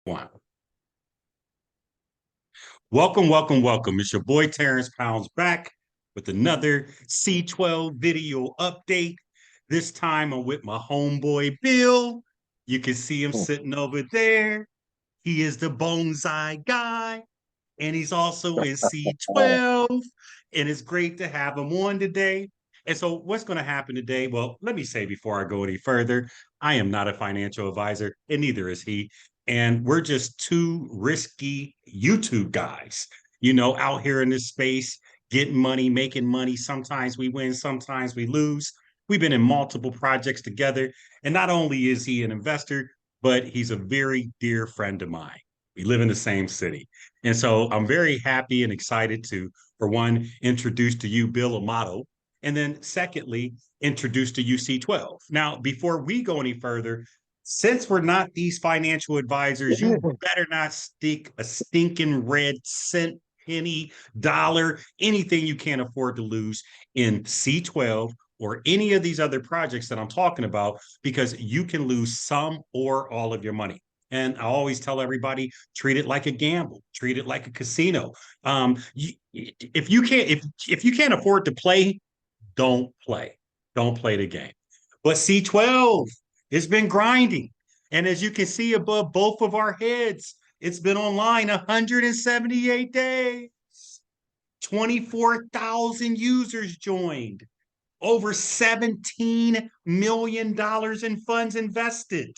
One. Welcome, welcome, welcome. It's your boy Terrence Pounds back with another C12 video update. This time I'm with my homeboy Bill. You can see him sitting over there. He is the bonsai guy, and he's also in C12. And it's great to have him on today. And so, what's going to happen today? Well, let me say before I go any further, I am not a financial advisor, and neither is he. And we're just two risky YouTube guys, out here in this space, getting money, making money. Sometimes we win, sometimes we lose. We've been in multiple projects together. And not only is he an investor, but he's a very dear friend of mine. We live in the same city. And so I'm very happy and excited to, for one, introduce to you Bill Amato, and then secondly, introduce to you C12. Now, before we go any further, since we're not these financial advisors, you better not stick a stinking red cent, penny, dollar, anything you can't afford to lose in C12 or any of these other projects that I'm talking about, because you can lose some or all of your money. And I always tell everybody, treat it like a gamble, treat it like a casino. If you can't afford to play, don't play. Don't play the game. But C12 has been grinding. And as you can see above both of our heads, it's been online 178 days. 24,000 users joined. Over $17 million in funds invested.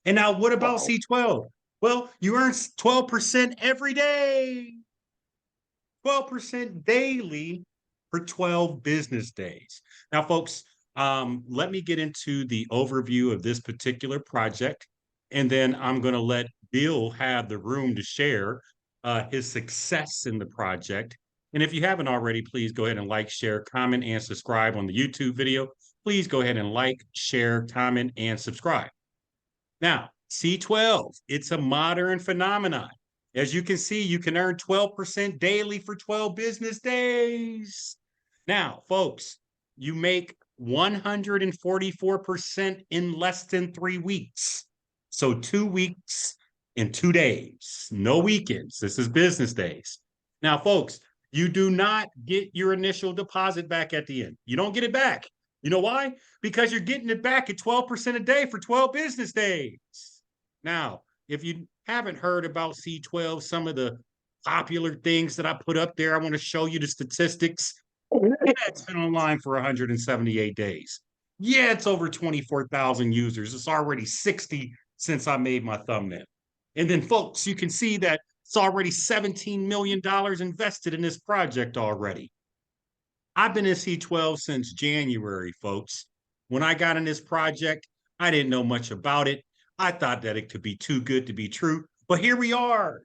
And now, what about Wow. C12? Well, you earn 12% every day, 12% daily for 12 business days. Now, folks, let me get into the overview of this particular project, and then I'm going to let Bill have the room to share his success in the project. And if you haven't already, please go ahead and like, share, comment, and subscribe on the YouTube video. Please go ahead and like, share, comment, and subscribe. Now, C12, it's a modern phenomenon. As you can see, you can earn 12% daily for 12 business days. Now, folks, you make 144% in less than 3 weeks. So 2 weeks in 2 days, no weekends. This is business days. Now, folks, you do not get your initial deposit back at the end. You don't get it back. You know why? Because you're getting it back at 12% a day for 12 business days. Now, if you haven't heard about C12, some of the popular things that I put up there, I want to show you the statistics. Yeah, it's been online for 178 days. Yeah, it's over 24,000 users. It's already 60 since I made my thumbnail. And then, folks, you can see that it's already $17 million invested in this project already. I've been in C12 since January, folks. When I got in this project, I didn't know much about it. I thought that it could be too good to be true, but here we are.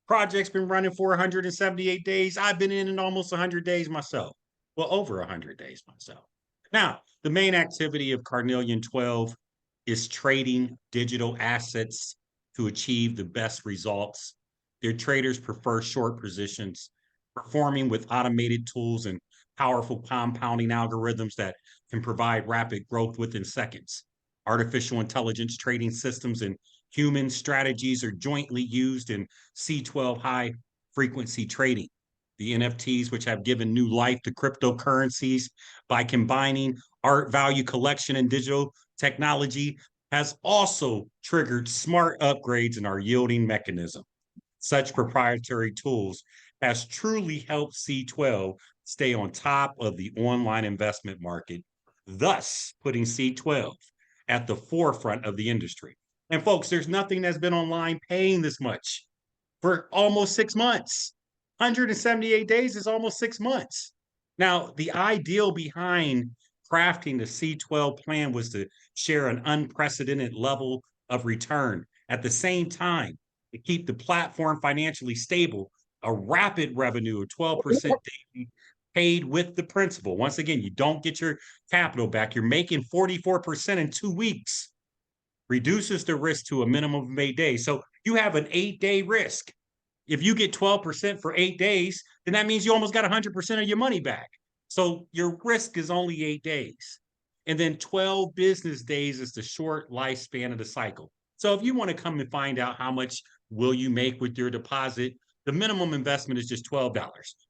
Project's been running for 178 days. I've been in almost 100 days myself. Well, over 100 days myself. Now, the main activity of Carnelian 12 is trading digital assets to achieve the best results. Their traders prefer short positions, performing with automated tools and powerful compounding algorithms that can provide rapid growth within seconds. Artificial intelligence trading systems and human strategies are jointly used in C12 high frequency trading. The NFTs, which have given new life to cryptocurrencies by combining art value collection and digital technology, has also triggered smart upgrades in our yielding mechanism. Such proprietary tools has truly helped C12 stay on top of the online investment market, thus putting C12 at the forefront of the industry. And folks, there's nothing that's been online paying this much for almost 6 months. 178 days is almost 6 months. Now, the ideal behind crafting the C12 plan was to share an unprecedented level of return at the same time to keep the platform financially stable, a rapid revenue of 12% daily paid with the principal. Once again, you don't get your capital back. You're making 44% in 2 weeks, reduces the risk to a minimum of 8 days. So you have an 8 day risk. If you get 12% for 8 days, then that means you almost got 100% of your money back. So your risk is only 8 days. And then 12 business days is the short lifespan of the cycle. So if you want to come and find out how much will you make with your deposit, the minimum investment is just $12.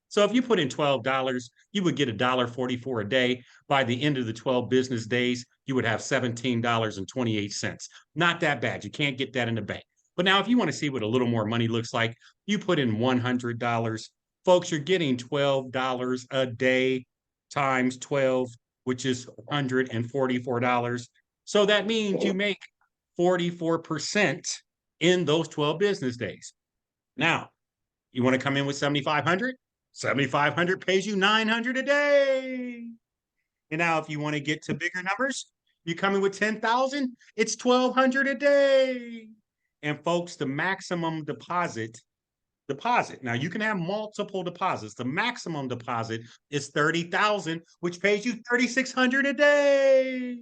So if you put in $12, you would get $1.44 a day. By the end of the 12 business days, you would have $17.28. Not that bad. You can't get that in the bank. But now if you want to see what a little more money looks like, you put in $100. Folks, you're getting $12 a day times 12, which is $144. So that means you make 44% in those 12 business days. Now, you want to come in with 7,500? 7,500 pays you 900 a day. And now if you want to get to bigger numbers, you come in with 10,000, it's 1,200 a day. And folks, the maximum deposit. Now you can have multiple deposits. The maximum deposit is 30,000, which pays you 3,600 a day.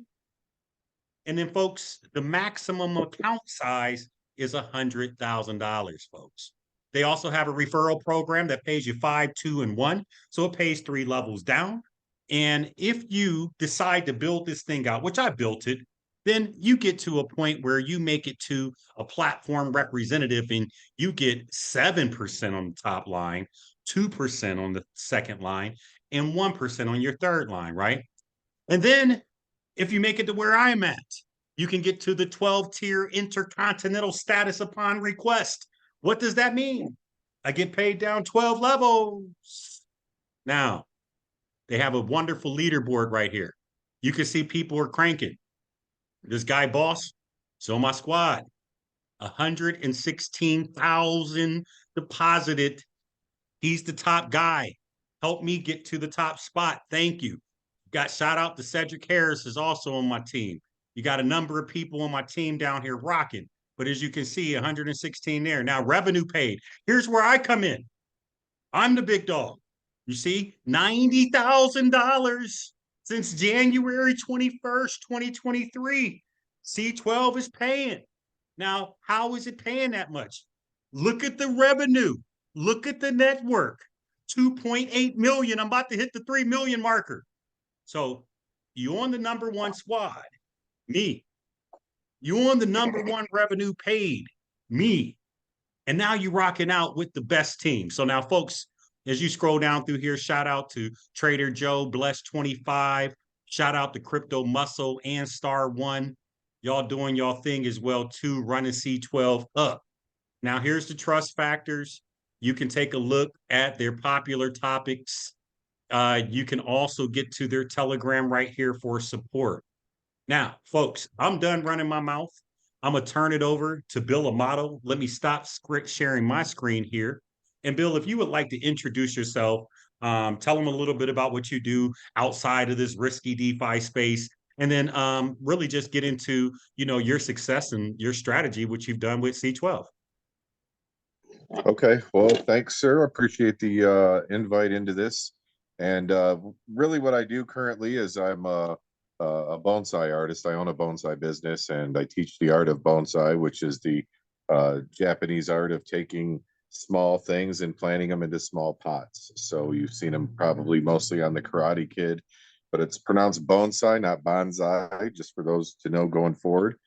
And then, folks, the maximum account size is $100,000, folks. They also have a referral program that pays you 5, 2, and 1. So it pays 3 levels down. And if you decide to build this thing out, which I built it, then you get to a point where you make it to a platform representative and you get 7% on the top line, 2% on the second line, and 1% on your third line, right? And then if you make it to where I'm at, you can get to the 12-tier intercontinental status upon request. What does that mean? I get paid down 12 levels. Now, they have a wonderful leaderboard right here. You can see people are cranking. This guy, boss, so my squad, 116,000 deposited. He's the top guy. Help me get to the top spot. Thank you. Got shout out to Cedric Harris is also on my team. You got a number of people on my team down here rocking. But as you can see, 116 there. Now, revenue paid. Here's where I come in. I'm the big dog. You see, $90,000 since January 21st, 2023. C12 is paying. Now, how is it paying that much? Look at the revenue. Look at the network. 2.8 million. I'm about to hit the 3 million marker. So you on the number one squad, me. You on the number one revenue paid, me. And now you're rocking out with the best team. So now, folks, as you scroll down through here, shout out to Trader Joe, Bless25. Shout out to Crypto Muscle and Star One. Y'all doing y'all thing as well, too, running C12 up. Now, here's the trust factors. You can take a look at their popular topics. You can also get to their Telegram right here for support. Now, folks, I'm done running my mouth. I'm going to turn it over to Bill Amato. Let me stop sharing my screen here. And Bill, if you would like to introduce yourself, tell them a little bit about what you do outside of this risky DeFi space, and then really just get into, your success and your strategy, which you've done with C12. Okay, well, thanks, sir. I appreciate the invite into this. And really what I do currently is I'm a bonsai artist. I own a bonsai business and I teach the art of bonsai, which is the Japanese art of taking small things and planting them into small pots. So you've seen them probably mostly on the Karate Kid, but it's pronounced bonsai, not bonsai, just for those to know going forward.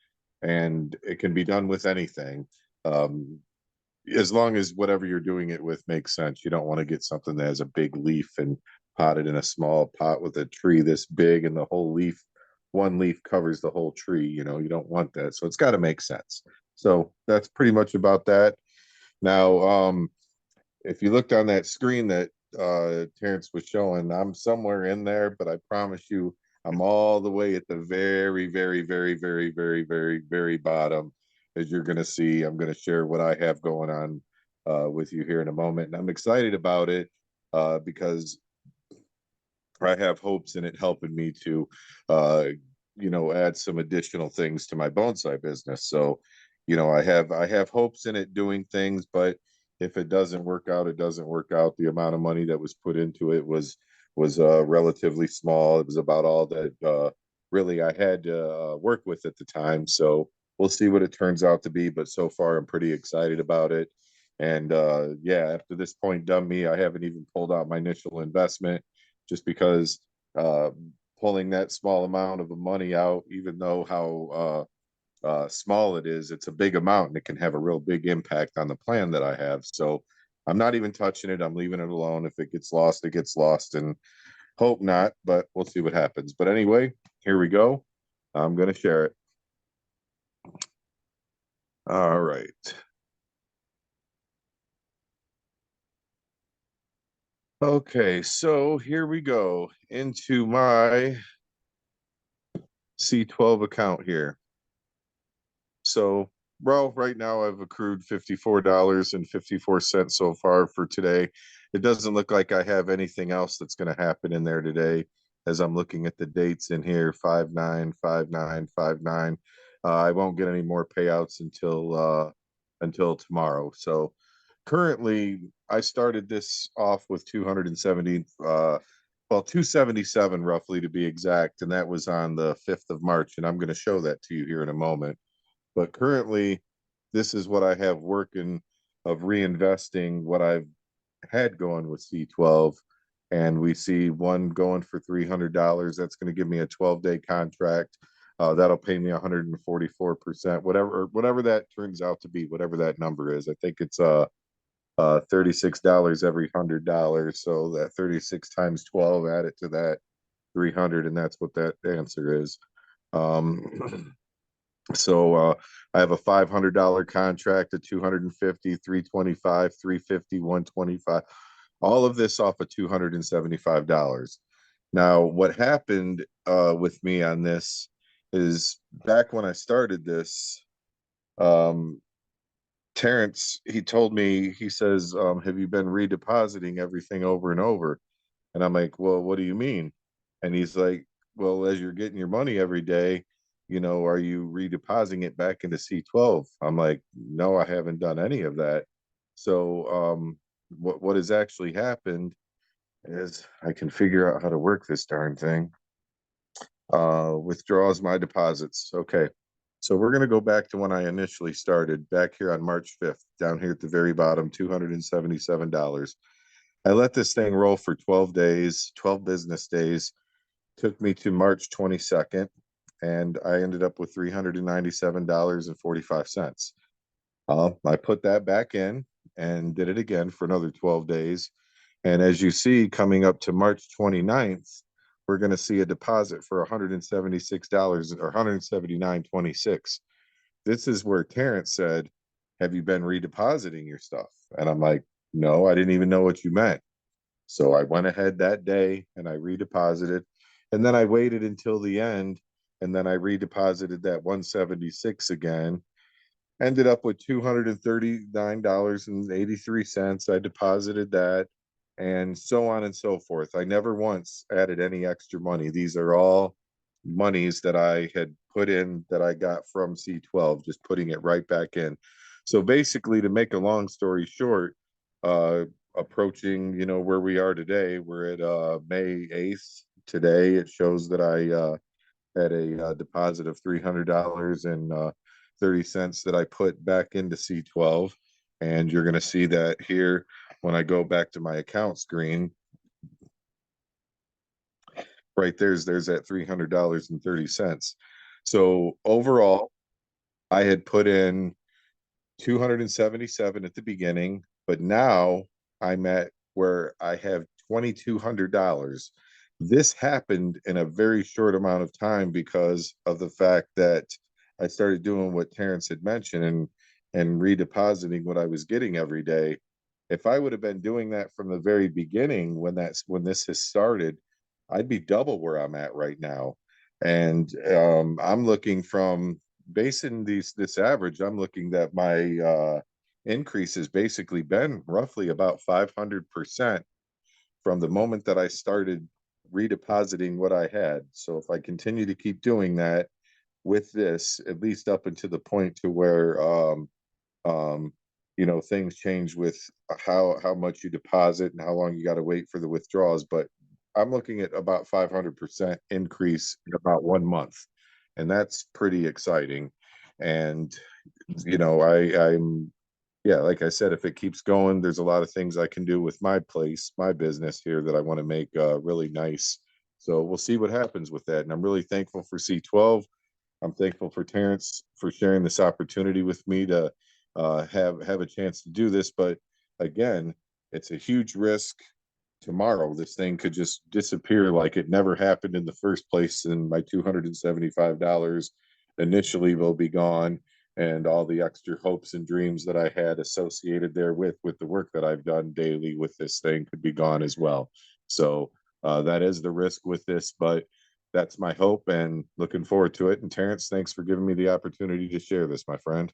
And it can be done with anything. As long as whatever you're doing it with makes sense. You don't want to get something that has a big leaf and pot it in a small pot with a tree this big and the whole leaf, one leaf covers the whole tree. You don't want that. So it's got to make sense. So that's pretty much about that. Now, if you looked on that screen that Terrence was showing, I'm somewhere in there, but I promise you, I'm all the way at the very, very, very, very, very, very, very bottom. As you're going to see, I'm going to share what I have going on with you here in a moment. And I'm excited about it because I have hopes in it helping me to, add some additional things to my bonsai business. So, I have hopes in it doing things, but if it doesn't work out, it doesn't work out. The amount of money that was put into it was relatively small. It was about all that really I had to work with at the time. So we'll see what it turns out to be. But so far, I'm pretty excited about it. And after this point done me, I haven't even pulled out my initial investment just because pulling that small amount of money out, even though how small it is, it's a big amount and it can have a real big impact on the plan that I have. So I'm not even touching it. I'm leaving it alone. If it gets lost, it gets lost, and hope not, but we'll see what happens. But anyway, here we go. I'm going to share it. All right. Okay, so here we go into my C12 account here. So, well, right now I've accrued $54.54 so far for today. It doesn't look like I have anything else that's going to happen in there today as I'm looking at the dates in here, 5/9, 5/9, 5/9. I won't get any more payouts until tomorrow. So currently I started this off with 270 well, 277 roughly to be exact, and that was on the 5th of March, and I'm going to show that to you here in a moment. But currently, this is what I have working of reinvesting what I've had going with C12. And we see one going for $300. That's going to give me a 12-day contract. That'll pay me 144%, whatever that turns out to be, whatever that number is. I think it's $36 every $100. So that 36 times 12, add it to that 300, and that's what that answer is. So I have a $500 contract, a 250, 325, 350, 125, all of this off of $275. Now, what happened with me on this is back when I started this, Terrence, he told me, he says, have you been redepositing everything over and over? And I'm like, well, what do you mean? And he's like, well, as you're getting your money every day, are you redepositing it back into C12? I'm like, no, I haven't done any of that. So what has actually happened is I can figure out how to work this darn thing. Withdraws my deposits. Okay. So we're going to go back to when I initially started, back here on March 5th, down here at the very bottom, $277. I let this thing roll for 12 days, 12 business days. Took me to March 22nd, and I ended up with $397.45. I put that back in and did it again for another 12 days. And as you see, coming up to March 29th, we're going to see a deposit for $176 or $179.26. This is where Terrence said, have you been redepositing your stuff? And I'm like, no, I didn't even know what you meant. So I went ahead that day and I redeposited. And then I waited until the end. And then I redeposited that 176 again. Ended up with $239.83. I deposited that, and so on and so forth. I never once added any extra money. These are all monies that I had put in that I got from C12, just putting it right back in. So basically, to make a long story short, approaching, where we are today, we're at May 8th. Today, it shows that I had a deposit of $300.30 that I put back into C12. And you're going to see that here when I go back to my account screen. Right there's that $300.30. So overall, I had put in 277 at the beginning, but now I'm at where I have $2,200. This happened in a very short amount of time because of the fact that I started doing what Terrence had mentioned and redepositing what I was getting every day. If I would have been doing that from the very beginning when this has started, I'd be double where I'm at right now. And I'm looking from basing this average, I'm looking that my increase has basically been roughly about 500% from the moment that I started redepositing what I had. So if I continue to keep doing that with this, at least up until the point to where um, things change with how much you deposit and how long you got to wait for the withdrawals. But I'm looking at about 500% increase in about 1 month, and that's pretty exciting. And I'm yeah, like I said, if it keeps going, there's a lot of things I can do with my place, my business here that I want to make really nice. So we'll see what happens with that. And I'm really thankful for C12. I'm thankful for Terrence for sharing this opportunity with me to have a chance to do this. But again, it's a huge risk. Tomorrow, this thing could just disappear like it never happened in the first place, and my $275 initially will be gone, and all the extra hopes and dreams that I had associated there with the work that I've done daily with this thing could be gone as well. So that is the risk with this, but that's my hope and looking forward to it. And Terrence, thanks for giving me the opportunity to share this, my friend.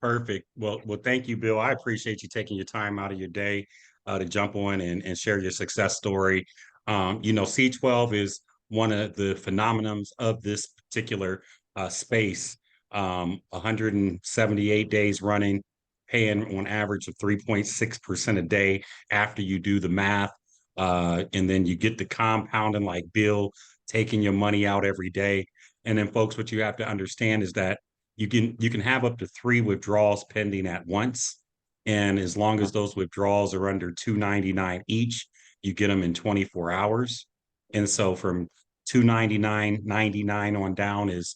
Perfect. Well, thank you, Bill. I appreciate you taking your time out of your day to jump on and share your success story. C12 is one of the phenomenons of this particular space. 178 days running, paying on average of 3.6% a day after you do the math. And then you get the compounding like Bill, taking your money out every day. And then, folks, what you have to understand is that you can have up to 3 withdrawals pending at once. And as long as those withdrawals are under 299 each, you get them in 24 hours. And so from 299.99 on down is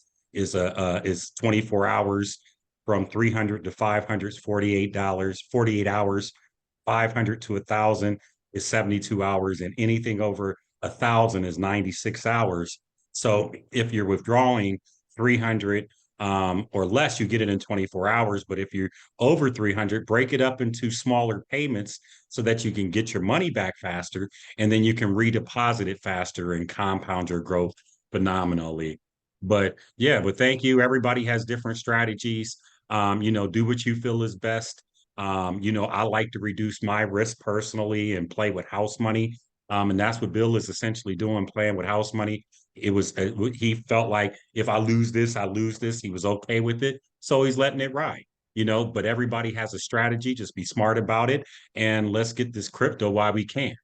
24 hours. From 300 to 500 is $48, 48 hours. 500 to 1,000 is 72 hours, and anything over 1,000 is 96 hours. So if you're withdrawing 300 or less, you get it in 24 hours. But if you're over 300, break it up into smaller payments so that you can get your money back faster, and then you can redeposit it faster and compound your growth phenomenally. But yeah, but thank you. Everybody has different strategies. Do what you feel is best. I like to reduce my risk personally and play with house money. And that's what Bill is essentially doing, playing with house money. He felt like if I lose this, I lose this. He was okay with it. So he's letting it ride, but everybody has a strategy. Just be smart about it. And let's get this crypto while we can.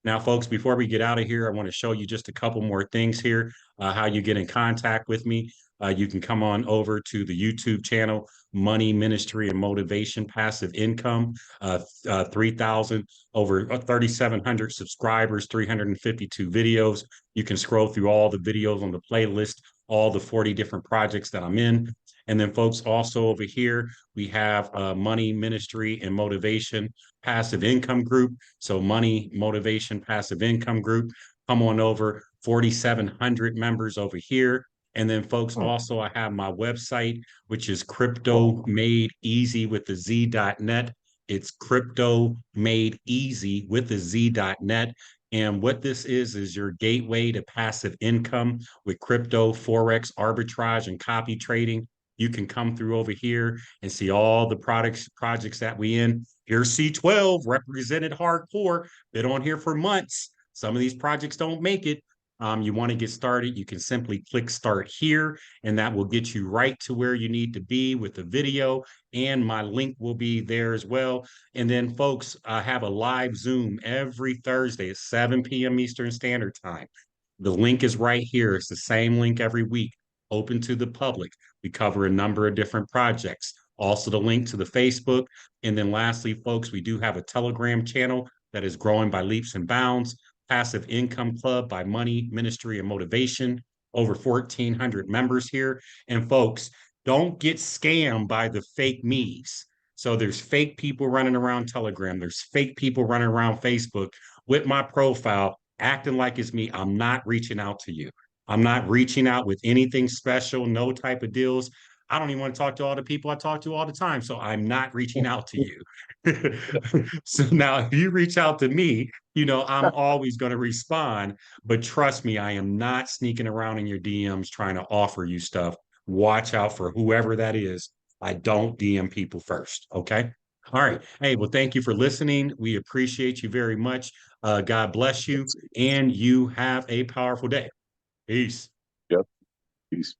Now, folks, before we get out of here, I want to show you just a couple more things here, how you get in contact with me. You can come on over to the YouTube channel, Money, Ministry, and Motivation Passive Income. 3,000, over 3,700 subscribers, 352 videos. You can scroll through all the videos on the playlist, all the 40 different projects that I'm in. And then, folks, also over here, we have Money, Ministry, and Motivation Passive Income Group. So Money, Motivation, Passive Income Group. Come on over, 4,700 members over here. And then, folks, also I have my website, which is Crypto Made Easy with the Z.net. It's Crypto Made Easy with the Z.net. And what this is your gateway to passive income with crypto, Forex, arbitrage, and copy trading. You can come through over here and see all the projects that we in. Here's C12 represented hardcore. Been on here for months. Some of these projects don't make it. You want to get started, you can simply click start here, and that will get you right to where you need to be with the video. And my link will be there as well. And then, folks, I have a live Zoom every Thursday at 7 p.m. Eastern Standard Time. The link is right here. It's the same link every week, open to the public. We cover a number of different projects. Also, the link to the Facebook. And then, lastly, folks, we do have a Telegram channel that is growing by leaps and bounds. Passive Income Club by Money, Ministry, and Motivation. Over 1,400 members here. And folks, don't get scammed by the fake me's. So there's fake people running around Telegram. There's fake people running around Facebook with my profile, acting like it's me. I'm not reaching out to you. I'm not reaching out with anything special, no type of deals. I don't even want to talk to all the people I talk to all the time. So I'm not reaching out to you. So now if you reach out to me, I'm always going to respond. But trust me, I am not sneaking around in your DMs trying to offer you stuff. Watch out for whoever that is. I don't DM people first. Okay. All right. Hey, well, thank you for listening. We appreciate you very much. God bless you, and you have a powerful day. Peace. Yep. Peace.